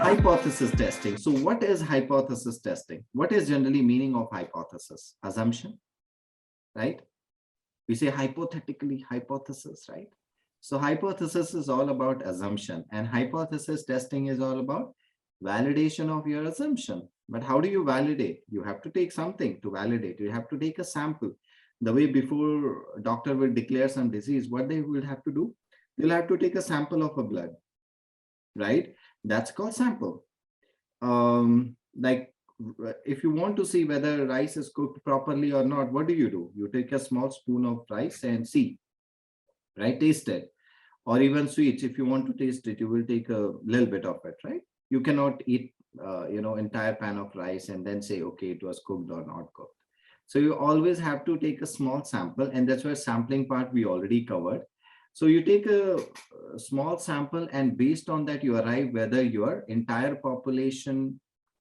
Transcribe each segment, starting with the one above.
Hypothesis testing. So what is hypothesis testing? What is generally meaning of hypothesis? Assumption, right? We say hypothetically hypothesis, right? So hypothesis is all about assumption, and hypothesis testing is all about validation of your assumption. But how do you validate? You have to take something to validate. You have to take a sample. The way before doctor will declare some disease, what they will have to do? They'll have to take a sample of a blood, right? That's called sample. Like if you want to see whether rice is cooked properly or not, what do? You take a small spoon of rice and see, right? Taste it. Or even sweets, if you want to taste it, you will take a little bit of it, right? You cannot eat entire pan of rice and then say, okay, it was cooked or not cooked. So you always have to take a small sample, and that's why sampling part we already covered. So you take a small sample, and based on that you arrive whether your entire population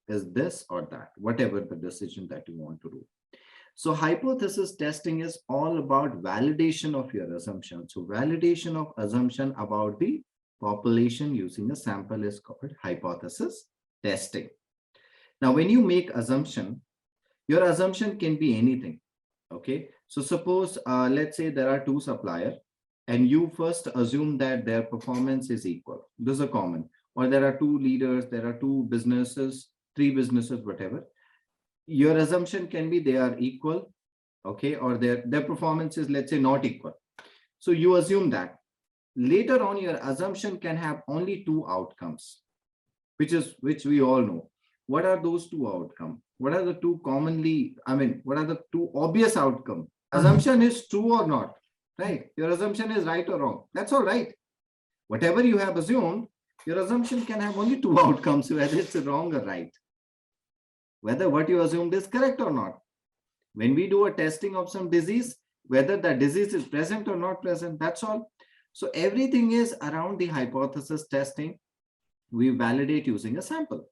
is this or that, whatever the decision that you want to do. So hypothesis testing is all about validation of your assumption. So validation of assumption about the population using a sample is called hypothesis testing. Now, when you make assumption, your assumption can be anything. Okay. So suppose, let's say there are two suppliers and you first assume that their performance is equal. This is a common. Or there are two leaders, there are two businesses, three businesses, whatever. Your assumption can be they are equal, okay, or their performance is, let's say, not equal. So you assume that. Later on, your assumption can have only two outcomes, which we all know. What are those two outcomes? What are the two commonly, what are the two obvious outcomes? Assumption is true or not, right? Your assumption is right or wrong. That's all right. Whatever you have assumed, your assumption can have only two outcomes, whether it's wrong or right. Whether what you assumed is correct or not. When we do a testing of some disease, whether that disease is present or not present, that's all. So everything is around the hypothesis testing. We validate using a sample,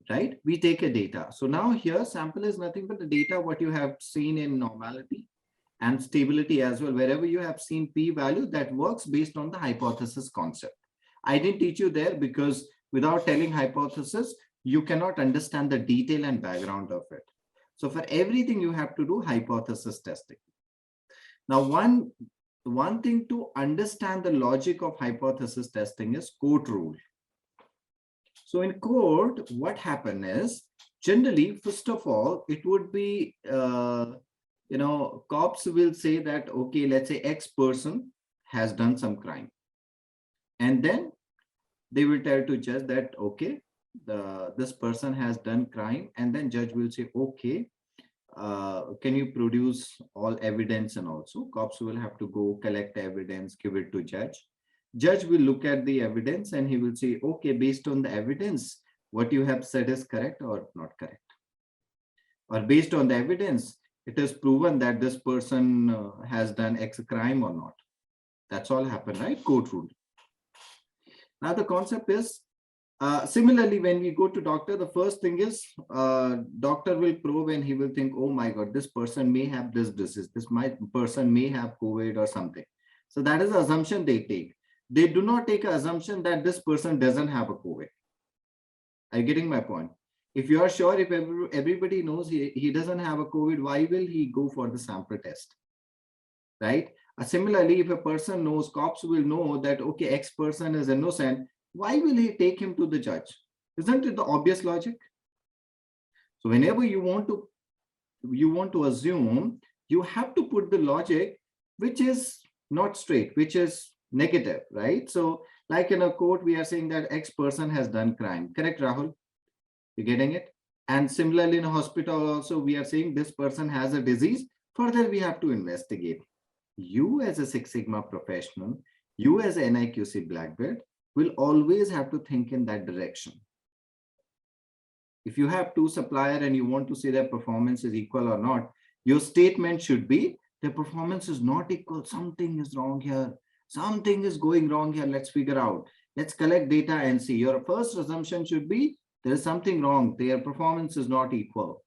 right? We take a data. So now here sample is nothing but the data what you have seen in normality and stability as well. Wherever you have seen p-value, that works based on the hypothesis concept. I didn't teach you there because without telling hypothesis, you cannot understand the detail and background of it. So for everything you have to do hypothesis testing. Now, one thing to understand the logic of hypothesis testing is court rule. So in court, what happened is generally, first of all, it would be, cops will say that, okay, let's say X person has done some crime. And then they will tell to judge that, okay, this person has done crime, and then judge will say, okay, can you produce all evidence? And also cops will have to go collect evidence, give it to judge. Judge will look at the evidence and he will say, okay, based on the evidence, what you have said is correct or not correct. Or based on the evidence, it is proven that this person has done X crime or not. That's all happened, right? Court rule. Now the concept is, similarly, when we go to doctor, the first thing is doctor will probe and he will think, oh my God, this person may have this disease. This person may have COVID or something. So that is the assumption they take. They do not take an assumption that this person doesn't have a COVID. Are you getting my point? If you are sure, if everybody knows he doesn't have a COVID, why will he go for the sample test? Right? Similarly, if a person knows, cops will know that, okay, X person is innocent, why will he take him to the judge? Isn't it the obvious logic? So whenever you want to assume, you have to put the logic which is not straight, which is negative, right? So like in a court, we are saying that X person has done crime. Correct, Rahul? You're getting it? And similarly in a hospital also, we are saying this person has a disease. Further, we have to investigate. You as a Six Sigma professional, you as an NIQC black belt, will always have to think in that direction. If you have two suppliers and you want to say their performance is equal or not, your statement should be their performance is not equal. Something is wrong here. Something is going wrong here. Let's figure out. Let's collect data and see. Your first assumption should be there is something wrong. Their performance is not equal.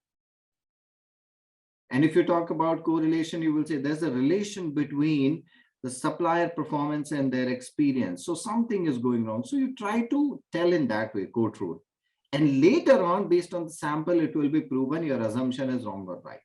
And if you talk about correlation, you will say there's a relation between the supplier performance and their experience. So something is going wrong. So you try to tell in that way, quote rule. And later on, based on the sample, it will be proven your assumption is wrong or right.